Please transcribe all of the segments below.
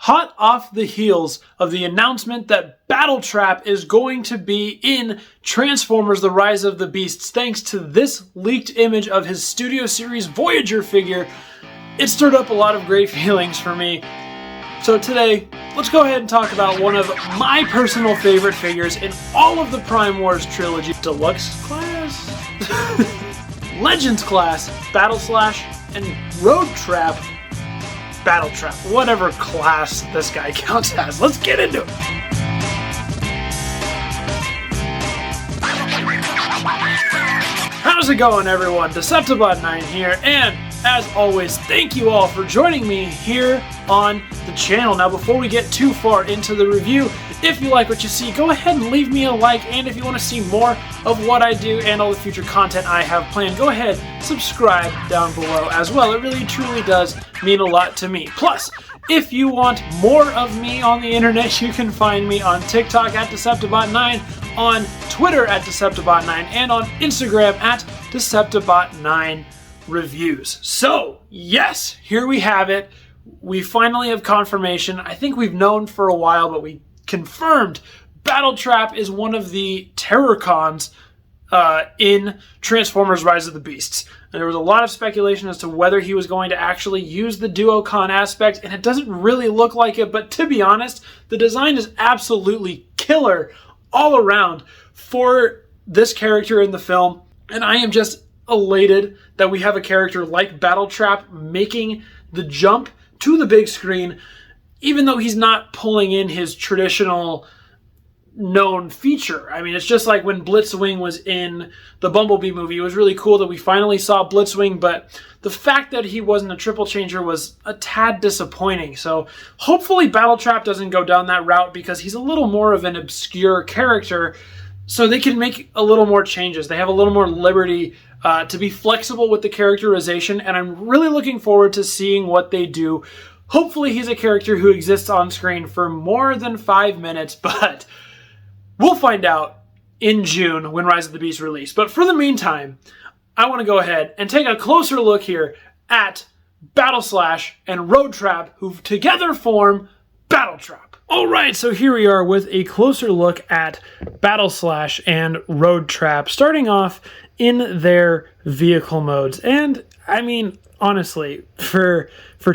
hot off the heels of the announcement that Battletrap is going to be in Transformers: The Rise of the Beasts, thanks to this leaked image of his Studio Series Voyager figure, it stirred up a lot of great feelings for me. So today, let's go ahead and talk about one of my personal favorite figures in all of the Prime Wars Trilogy: Deluxe Class, Legends Class, Battle Slash, and Road Trap. Battletrap, whatever class this guy counts as. Let's get into it. How's it going, everyone? deceptibot9 here, and as always, thank you all for joining me here on the channel. Now, before we get too far into the review, if you like what you see, go ahead and leave me a like, and if you want to see more of what I do and all the future content I have planned, go ahead, subscribe down below as well. It really truly does mean a lot to me. Plus, if you want more of me on the internet, you can find me on TikTok at deceptibot9, on Twitter at deceptibot9, and on Instagram at deceptibot9reviews. So, yes, here we have it. We finally have confirmation. I think we've known for a while, but we confirmed Battletrap is one of the Terrorcons in Transformers: Rise of the Beasts. And there was a lot of speculation as to whether he was going to actually use the Duocon aspect, and it doesn't really look like it, but to be honest, the design is absolutely killer all around for this character in the film, and I am just elated that we have a character like Battletrap making the jump to the big screen, even though he's not pulling in his traditional known feature. I mean, it's just like when Blitzwing was in the Bumblebee movie. It was really cool that we finally saw Blitzwing, but the fact that he wasn't a triple changer was a tad disappointing. So hopefully Battletrap doesn't go down that route, because he's a little more of an obscure character, so they can make a little more changes. They have a little more liberty to be flexible with the characterization, and I'm really looking forward to seeing what they do. Hopefully he's a character who exists on screen for more than 5 minutes, but we'll find out in June when Rise of the Beast release. But for the meantime, I want to go ahead and take a closer look here at Battle Slash and Road Trap, who together form Battletrap. Alright, so here we are with a closer look at Battle Slash and Road Trap, starting off in their vehicle modes. And, I mean, honestly, for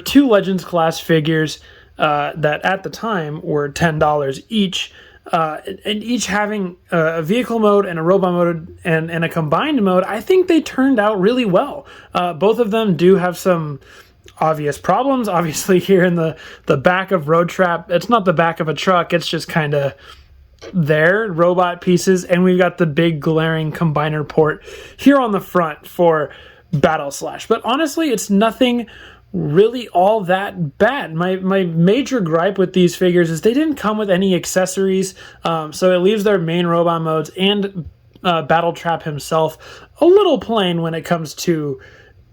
two Legends class figures that at the time were $10 each, and each having a vehicle mode and a robot mode and a combined mode, I think they turned out really well. Both of them do have some obvious problems. Obviously, here in the back of Road Trap, it's not the back of a truck, it's just kind of there, robot pieces, and we've got the big glaring combiner port here on the front for Battle Slash. But honestly, it's nothing really all that bad. My major gripe with these figures is they didn't come with any accessories, so it leaves their main robot modes and Battletrap himself a little plain when it comes to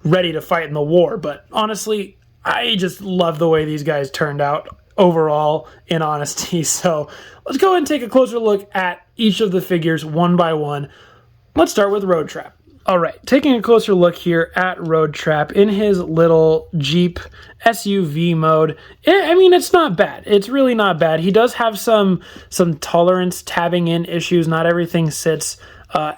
ready to fight in the war. But honestly, I just love the way these guys turned out overall, in honesty. So let's go ahead and take a closer look at each of the figures one by one. Let's start with Road Trap. All right, taking a closer look here at Road Trap in his little Jeep SUV mode. I mean, it's not bad. It's really not bad. He does have some tolerance tabbing in issues. Not everything sits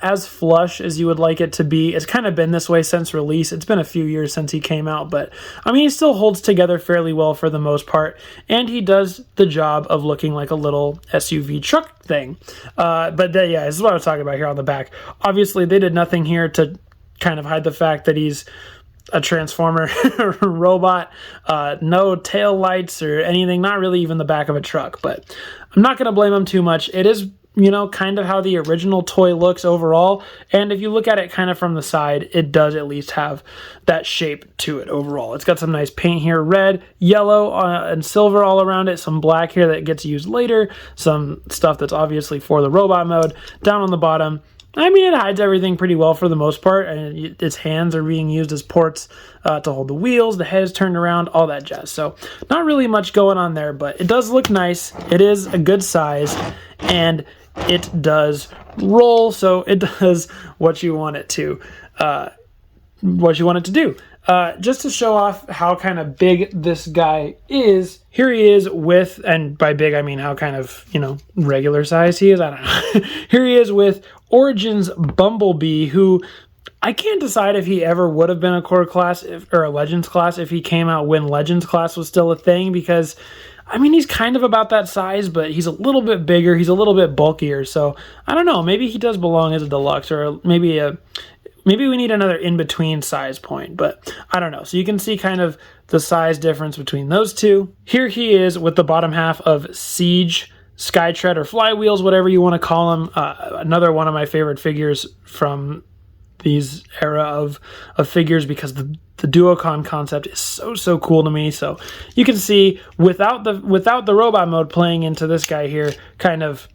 as flush as you would like it to be. It's kind of been this way since release. It's been a few years since he came out, but I mean, he still holds together fairly well for the most part, and he does the job of looking like a little SUV truck thing. Yeah, this is what I was talking about here on the back. Obviously, they did nothing here to kind of hide the fact that he's a Transformer robot. No tail lights or anything, not really even the back of a truck, but I'm not going to blame him too much. It is, you know, kind of how the original toy looks overall, and if you look at it kind of from the side, it does at least have that shape to it overall. It's got some nice paint here, red, yellow, and silver all around it, some black here that gets used later, some stuff that's obviously for the robot mode. Down on the bottom, I mean, it hides everything pretty well for the most part, and its hands are being used as ports to hold the wheels, the head is turned around, all that jazz. So not really much going on there, but it does look nice. It is a good size, and it does roll, so it does what you want it to. Do. just to show off how kind of big this guy is, here he is with, and by big I mean how kind of, you know, regular size he is, I don't know. Here he is with Origins Bumblebee, who I can't decide if he ever would have been a core class or a Legends class if he came out when Legends class was still a thing, because I mean, he's kind of about that size, but he's a little bit bigger, he's a little bit bulkier, so I don't know, maybe he does belong as a deluxe, or maybe we need another in-between size point, but I don't know. So you can see kind of the size difference between those two. Here he is with the bottom half of Siege, Skytread, or Flywheels, whatever you want to call him. Another one of my favorite figures from these era of figures, because the Duocon concept is so cool to me. So you can see without the robot mode playing into this guy here, kind of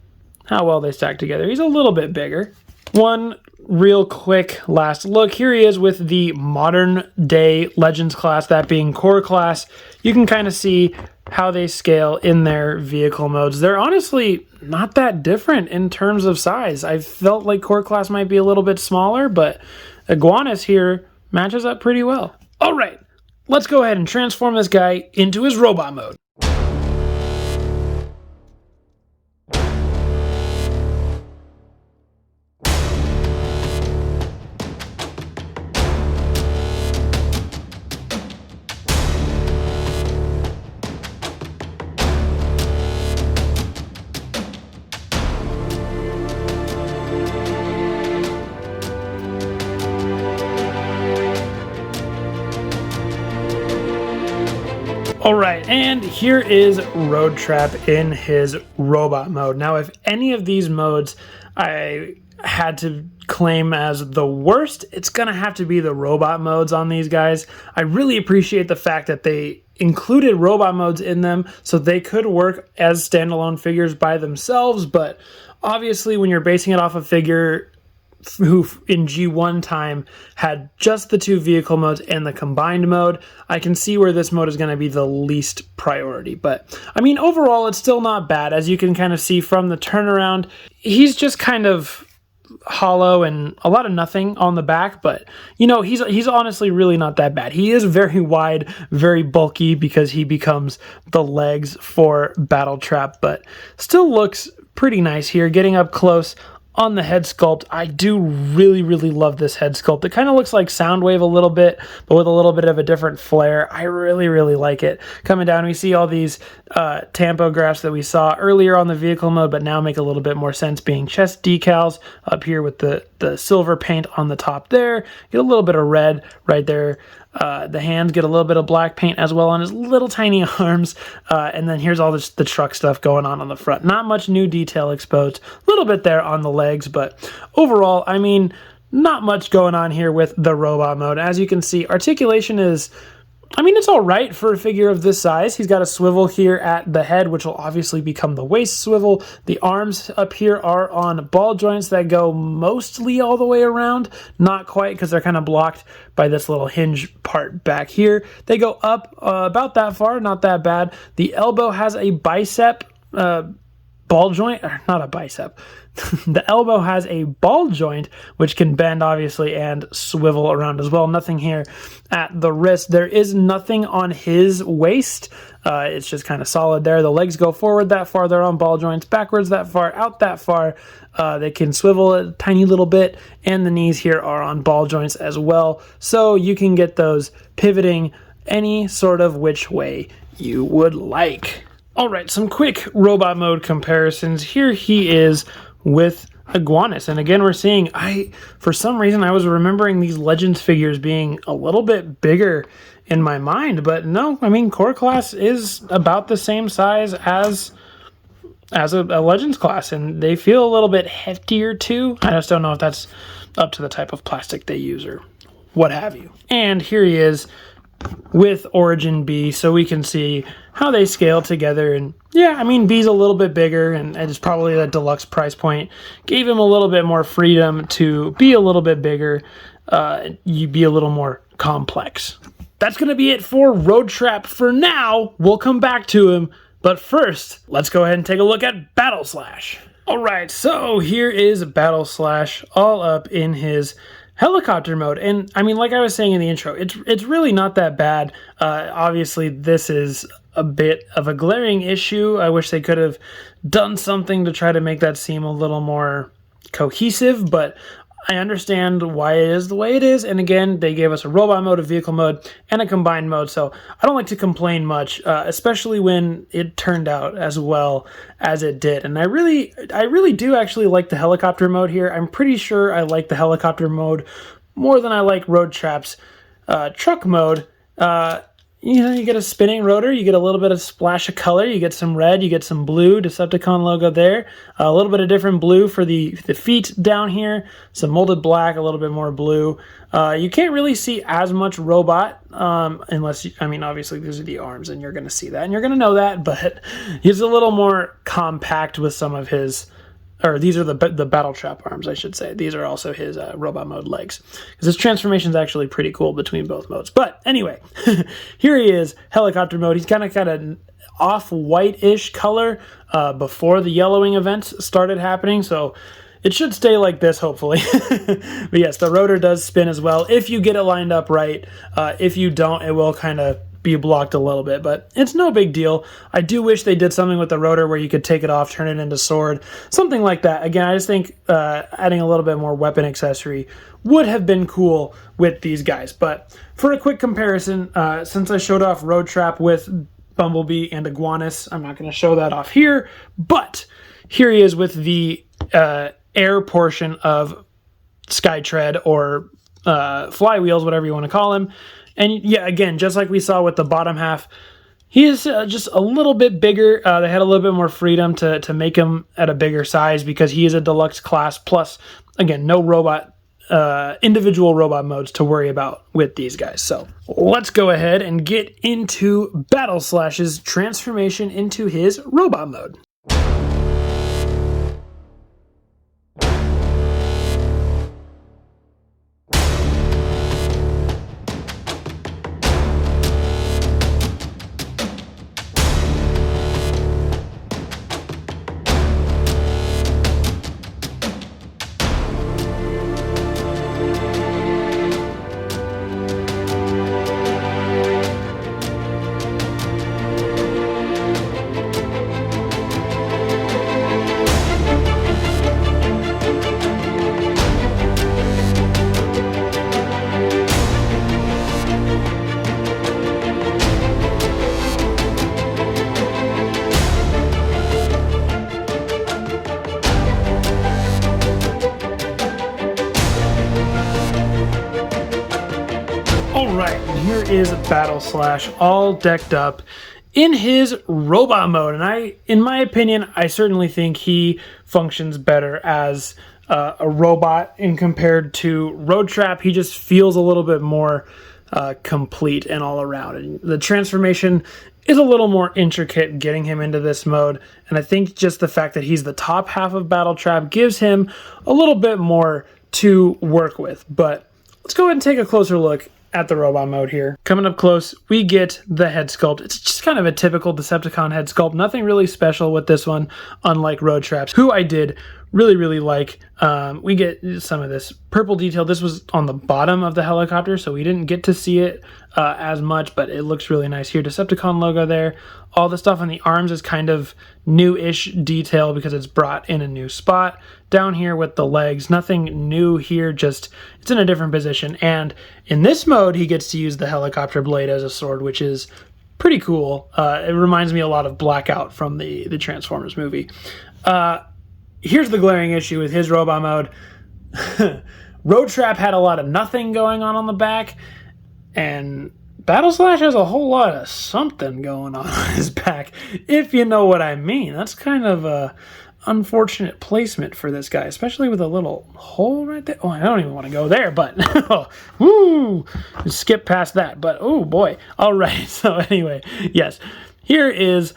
how well they stack together. He's a little bit bigger. One real quick last look. Here he is with the modern day Legends class, that being core class. You can kind of see how they scale in their vehicle modes. They're honestly not that different in terms of size. I felt like core class might be a little bit smaller, but Iguanas here matches up pretty well. All right, let's go ahead and transform this guy into his robot mode. All right, and here is Road Trap in his robot mode. Now, if any of these modes I had to claim as the worst, it's gonna have to be the robot modes on these guys. I really appreciate the fact that they included robot modes in them so they could work as standalone figures by themselves, but obviously when you're basing it off a figure who in G1 time had just the two vehicle modes and the combined mode, I can see where this mode is going to be the least priority. But I mean, overall, it's still not bad. As you can kind of see from the turnaround, he's just kind of hollow and a lot of nothing on the back, but you know, he's honestly really not that bad. He is very wide, very bulky, because he becomes the legs for Battletrap, but still looks pretty nice here. Getting up close on the head sculpt, I do really love this head sculpt. It kind of looks like Soundwave a little bit, but with a little bit of a different flair. I really like it. Coming down, we see all these tampographs that we saw earlier on the vehicle mode, but now make a little bit more sense, being chest decals up here with the silver paint on the top there. Get a little bit of red right there. The hands get a little bit of black paint as well on his little tiny arms. And then here's all the truck stuff going on the front. Not much new detail exposed. A little bit there on the legs, but overall, I mean, not much going on here with the robot mode. As you can see, articulation is, I mean, it's all right for a figure of this size. He's got a swivel here at the head, which will obviously become the waist swivel. The arms up here are on ball joints that go mostly all the way around. Not quite, because they're kind of blocked by this little hinge part back here. They go up about that far, not that bad. The elbow has a bicep ball joint, or not a bicep. The elbow has a ball joint, which can bend, obviously, and swivel around as well. Nothing here at the wrist. There is nothing on his waist. It's just kind of solid there. The legs go forward that far. They're on ball joints. Backwards that far. Out that far. They can swivel a tiny little bit. And the knees here are on ball joints as well. So you can get those pivoting any sort of which way you would like. All right, some quick robot mode comparisons. Here he is with Iguanas, and again, we're seeing, for some reason, I was remembering these Legends figures being a little bit bigger in my mind, but no, I mean, core class is about the same size as a Legends class, and they feel a little bit heftier too. I just don't know if that's up to the type of plastic they use or what have you. And here he is with Origin B, so we can see how they scale together. And yeah, I mean, B's a little bit bigger, and it's probably the deluxe price point gave him a little bit more freedom to be a little bit bigger, you be a little more complex. That's going to be it for Road Trap for now. We'll come back to him, but first, let's go ahead and take a look at Battle Slash. All right, so here is Battle Slash all up in his helicopter mode. And I mean, like I was saying in the intro, it's really not that bad. Obviously, this is a bit of a glaring issue. I wish they could have done something to try to make that seem a little more cohesive, but I understand why it is the way it is. And again, they gave us a robot mode, a vehicle mode, and a combined mode. So I don't like to complain much, especially when it turned out as well as it did. And I really do actually like the helicopter mode here. I'm pretty sure I like the helicopter mode more than I like Road Trap's truck mode. You get a spinning rotor, you get a little bit of splash of color, you get some red, you get some blue, Decepticon logo there, a little bit of different blue for the feet down here, some molded black, a little bit more blue. You can't really see as much robot, unless, obviously these are the arms and you're going to see that and you're going to know that, but he's a little more compact with some of his, or these are the Battletrap arms, I should say. These are also his robot mode legs. Because his transformation is actually pretty cool between both modes. But anyway, here he is, helicopter mode. He's kind of got an off-white-ish color before the yellowing events started happening. So it should stay like this, hopefully. But yes, the rotor does spin as well. If you get it lined up right. If you don't, it will kind of be blocked a little bit, but it's no big deal. I do wish they did something with the rotor where you could take it off, turn it into sword, something like that. Again, I just think adding a little bit more weapon accessory would have been cool with these guys. But for a quick comparison, since I showed off Road Trap with Bumblebee and Iguanus, I'm not going to show that off here, but here he is with the air portion of Skytread or flywheels, whatever you want to call him. And yeah, again, just like we saw with the bottom half, he is just a little bit bigger. They had a little bit more freedom to make him at a bigger size because he is a deluxe class. Plus, again, no individual robot modes to worry about with these guys. So let's go ahead and get into Battle Slash's transformation into his robot mode. Alright, here is Battle Slash all decked up in his robot mode. And in my opinion, I certainly think he functions better as a robot in compared to Road Trap. He just feels a little bit more complete and all around. And the transformation is a little more intricate getting him into this mode. And I think just the fact that he's the top half of Battletrap gives him a little bit more to work with. But let's go ahead and take a closer look at the robot mode here. Coming up close, we get the head sculpt. It's just kind of a typical Decepticon head sculpt. Nothing really special with this one, unlike Road Trap's, who I did really like. We get some of this purple detail. This was on the bottom of the helicopter, so we didn't get to see it as much, but it looks really nice here. Decepticon logo there. All the stuff on the arms is kind of new-ish detail because it's brought in a new spot. Down here with the legs, nothing new here, just it's in a different position. And in this mode, he gets to use the helicopter blade as a sword, which is pretty cool. It reminds me a lot of Blackout from the Transformers movie. Here's the glaring issue with his robot mode. Road Trap had a lot of nothing going on the back, and Battle Slash has a whole lot of something going on his back, if you know what I mean. That's kind of a unfortunate placement for this guy, especially with a little hole right there. Oh, I don't even want to go there, but woo, skip past that. But oh boy. All right. So anyway, yes, here is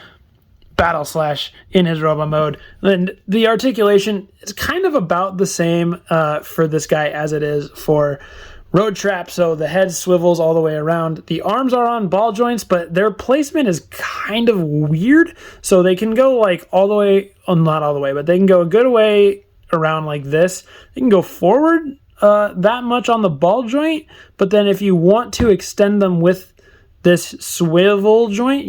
Battle Slash in his robot mode. And the articulation is kind of about the same for this guy as it is for Road Trap. So the head swivels all the way around. The arms are on ball joints, but their placement is kind of weird. So they can go like all the way, well, not all the way, but they can go a good way around like this. They can go forward that much on the ball joint, but then if you want to extend them with this swivel joint,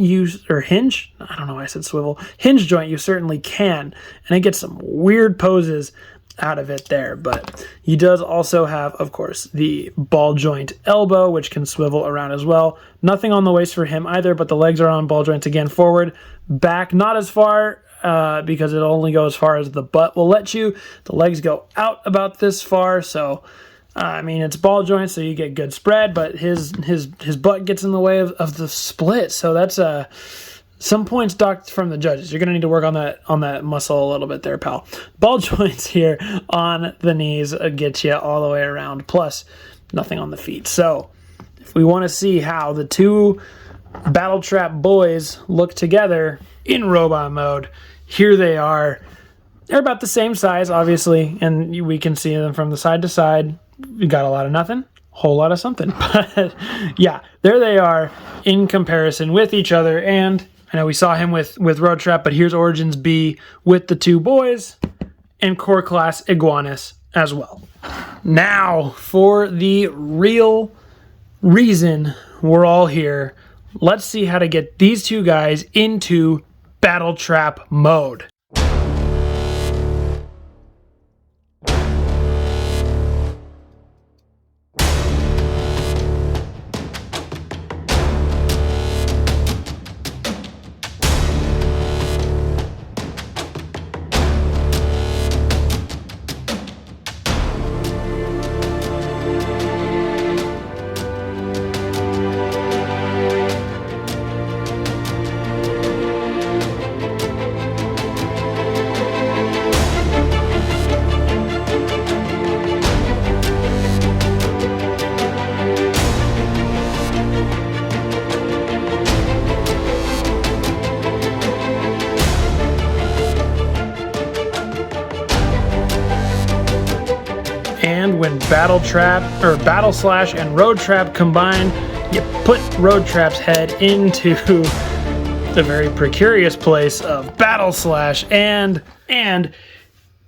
or hinge, I don't know why I said swivel, hinge joint, you certainly can, and it gets some weird poses out of it there. But he does also have, of course, the ball joint elbow, which can swivel around as well. Nothing on the waist for him either, but the legs are on ball joints again, forward, back, not as far, because it'll only go as far as the butt will let you. The legs go out about this far, so I mean, it's ball joints, so you get good spread, but his butt gets in the way of the split. So that's some points docked from the judges. You're going to need to work on that muscle a little bit there, pal. Ball joints here on the knees get you all the way around, plus nothing on the feet. So if we want to see how the two Battletrap boys look together in robot mode, here they are. They're about the same size, obviously, and we can see them from the side to side. We got a lot of nothing, whole lot of something. But yeah, there they are in comparison with each other. And I know we saw him with Road Trap, but here's Origins B with the two boys and Core Class Iguanus as well. Now, for the real reason we're all here, let's see how to get these two guys into Battletrap mode. And when Battletrap, or Battle Slash and Road Trap combine, you put Road Trap's head into the very precarious place of Battle Slash, and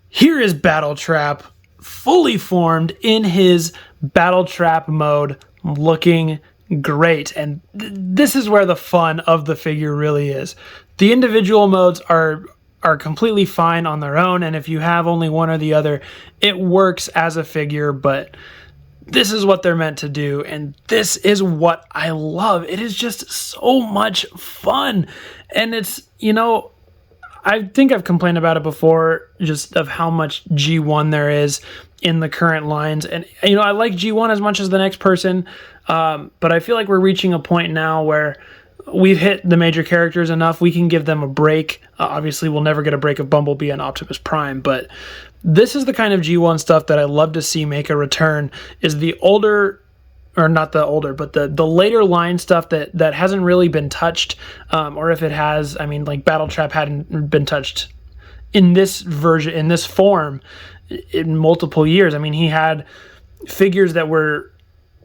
here is Battletrap fully formed in his Battletrap mode, looking great. And this is where the fun of the figure really is. The individual modes are completely fine on their own, and if you have only one or the other, it works as a figure, but this is what they're meant to do, and this is what I love. It is just so much fun, and it's, you know, I think I've complained about it before, just of how much G1 there is in the current lines, and, you know, I like G1 as much as the next person, but I feel like we're reaching a point now where we've hit the major characters enough. We can give them a break. Obviously, we'll never get a break of Bumblebee and Optimus Prime, but this is the kind of G1 stuff that I love to see make a return, is the older, or not the older, but the later line stuff that hasn't really been touched, or if it has, I mean, like Battletrap hadn't been touched in this version, in this form, in multiple years. I mean, he had figures that were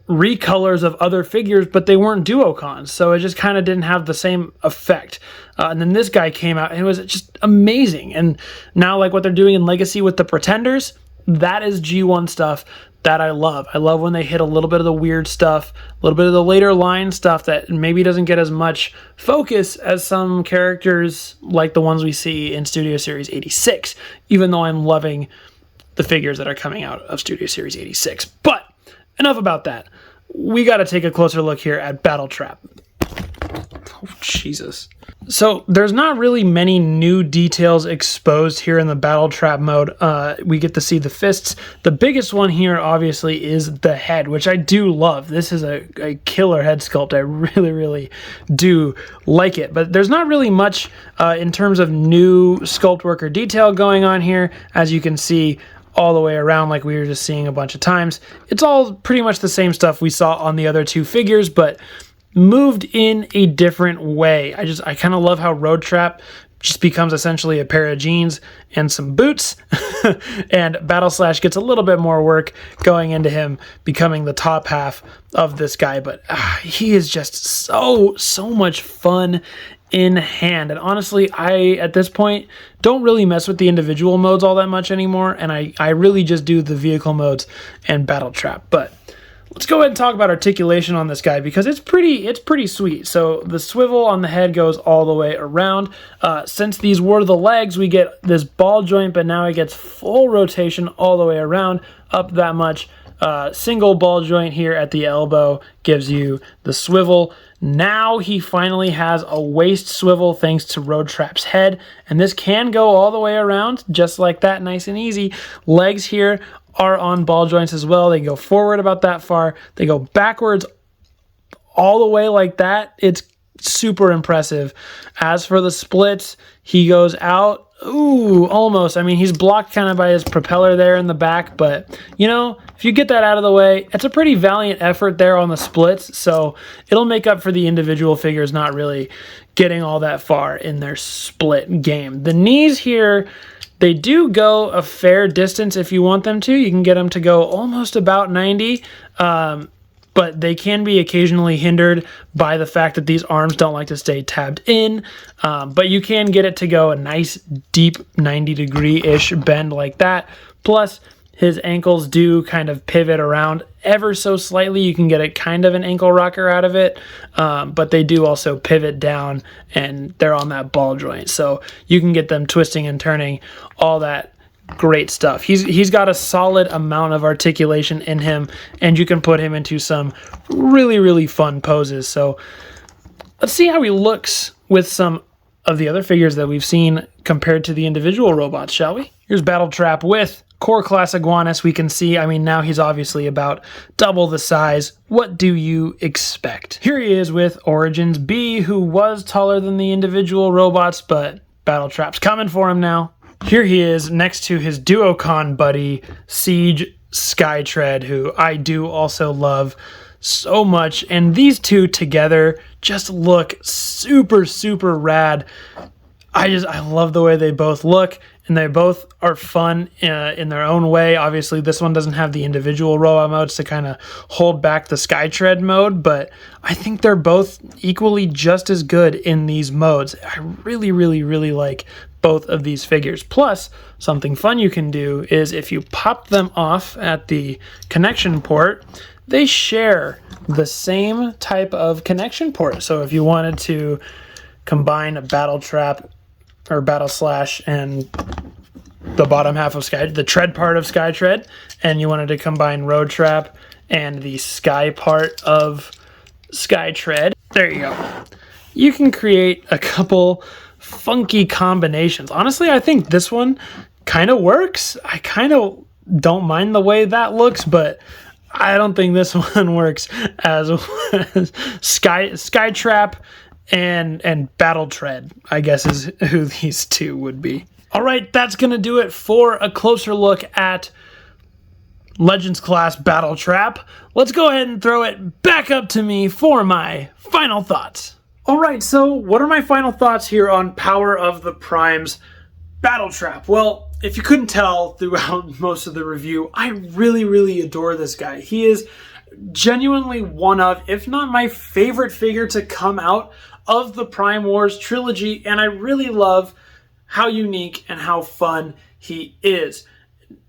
recolors of other figures, but they weren't duocons, so it just kind of didn't have the same effect. And then this guy came out, and it was just amazing. And now, like what they're doing in Legacy with the Pretenders, that is G1 stuff that I love. I love when they hit a little bit of the weird stuff, a little bit of the later line stuff that maybe doesn't get as much focus as some characters like the ones we see in Studio Series 86, even though I'm loving the figures that are coming out of Studio Series 86. But enough about that. We got to take a closer look here at Battletrap. Oh, Jesus. So there's not really many new details exposed here in the Battletrap mode. We get to see the fists. The biggest one here, obviously, is the head, which I do love. This is a killer head sculpt. I really, really do like it. But there's not really much in terms of new sculpt work or detail going on here. As you can see, all the way around, like we were just seeing a bunch of times. It's all pretty much the same stuff we saw on the other two figures, but moved in a different way. I kind of love how Road Trap just becomes essentially a pair of jeans and some boots, and Battle Slash gets a little bit more work going into him becoming the top half of this guy, but he is just so much fun in hand. And honestly, I, at this point, don't really mess with the individual modes all that much anymore, and I really just do the vehicle modes and Battletrap. But let's go ahead and talk about articulation on this guy, because it's pretty sweet. So the swivel on the head goes all the way around. Since these were the legs, we get this ball joint, but now it gets full rotation all the way around, up that much. Single ball joint here at the elbow gives you the swivel. Now he finally has a waist swivel thanks to Road Trap's head, and this can go all the way around just like that, nice and easy. Legs here are on ball joints as well. They go forward about that far. They go backwards all the way like that. It's super impressive. As for the splits, he goes out. Ooh, almost. I mean, he's blocked kind of by his propeller there in the back, but, you know, if you get that out of the way, it's a pretty valiant effort there on the splits, so it'll make up for the individual figures not really getting all that far in their split game. The knees here, they do go a fair distance if you want them to. You can get them to go almost about 90, but they can be occasionally hindered by the fact that these arms don't like to stay tabbed in. But you can get it to go a nice deep 90-degree-ish bend like that. Plus, his ankles do kind of pivot around ever so slightly. You can get it kind of an ankle rocker out of it, but they do also pivot down, and they're on that ball joint. So you can get them twisting and turning, all that great stuff. He's got a solid amount of articulation in him, and you can put him into some really fun poses. So let's see how he looks with some of the other figures that we've seen compared to the individual robots, shall we? Here's Battletrap with Core Class Iguanus. We can see, I mean, now he's obviously about double the size. What do you expect? Here he is with Origins B, who was taller than the individual robots, but Battletrap's coming for him now. Here he is next to his Duocon buddy, Siege Skytread, who I do also love so much. And these two together just look super rad. I love the way they both look, and they both are fun in their own way. Obviously, this one doesn't have the individual robot modes to kind of hold back the Skytread mode, but I think they're both equally just as good in these modes. I really like both of these figures. Plus, something fun you can do is if you pop them off at the connection port, they share the same type of connection port. So if you wanted to combine a Battletrap or Battle Slash and the bottom half of the tread part of Skytread, and you wanted to combine Road Trap and the sky part of Skytread, there you go. You can create a couple funky combinations. Honestly, I think this one kind of works. I kind of don't mind the way that looks, but I don't think this one works as Skytrap and Battletread, I guess, is who these two would be. All right, that's going to do it for a closer look at Legends Class Battletrap. Let's go ahead and throw it back up to me for my final thoughts. All right, so what are my final thoughts here on Power of the Primes Battletrap? Well, if you couldn't tell throughout most of the review, I really adore this guy. He is genuinely one of, if not my favorite figure to come out of the Prime Wars Trilogy, and I really love how unique and how fun he is.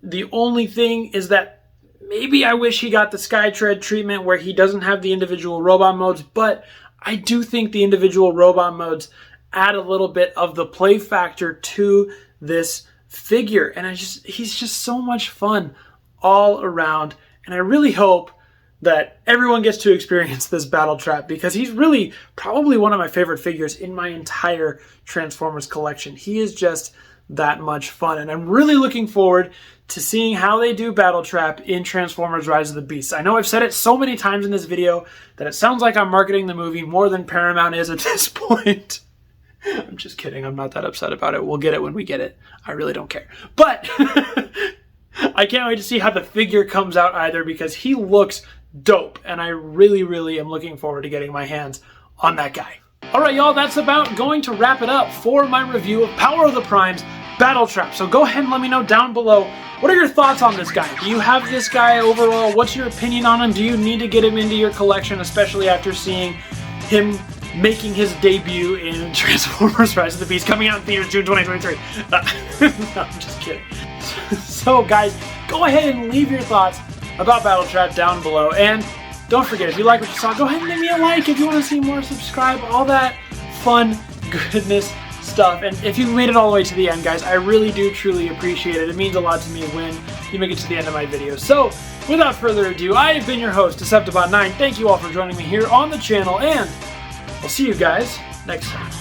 The only thing is that maybe I wish he got the Skytread treatment where he doesn't have the individual robot modes, but I do think the individual robot modes add a little bit of the play factor to this figure, and he's just so much fun all around, and I really hope that everyone gets to experience this Battletrap, because he's really probably one of my favorite figures in my entire Transformers collection. He is just that much fun, and I'm really looking forward to seeing how they do Battletrap in Transformers Rise of the Beasts. I know I've said it so many times in this video that it sounds like I'm marketing the movie more than Paramount is at this point. I'm just kidding. I'm not that upset about it. We'll get it when we get it. I really don't care. But I can't wait to see how the figure comes out either, because he looks dope, and I really am looking forward to getting my hands on that guy. All right, y'all, that's about going to wrap it up for my review of Power of the Primes Battletrap. So go ahead and let me know down below, what are your thoughts on this guy? Do you have this guy overall? What's your opinion on him? Do you need to get him into your collection, especially after seeing him making his debut in Transformers Rise of the Beast, coming out in theaters June 2023. No, I'm just kidding. So guys, go ahead and leave your thoughts about Battletrap down below, and don't forget, if you like what you saw, go ahead and leave me a like. If you want to see more, subscribe, all that fun goodness stuff. And if you've made it all the way to the end, guys, I really do truly appreciate it. It means a lot to me when you make it to the end of my video. So without further ado, I have been your host, deceptibot9. Thank you all for joining me here on the channel, and I'll see you guys next time.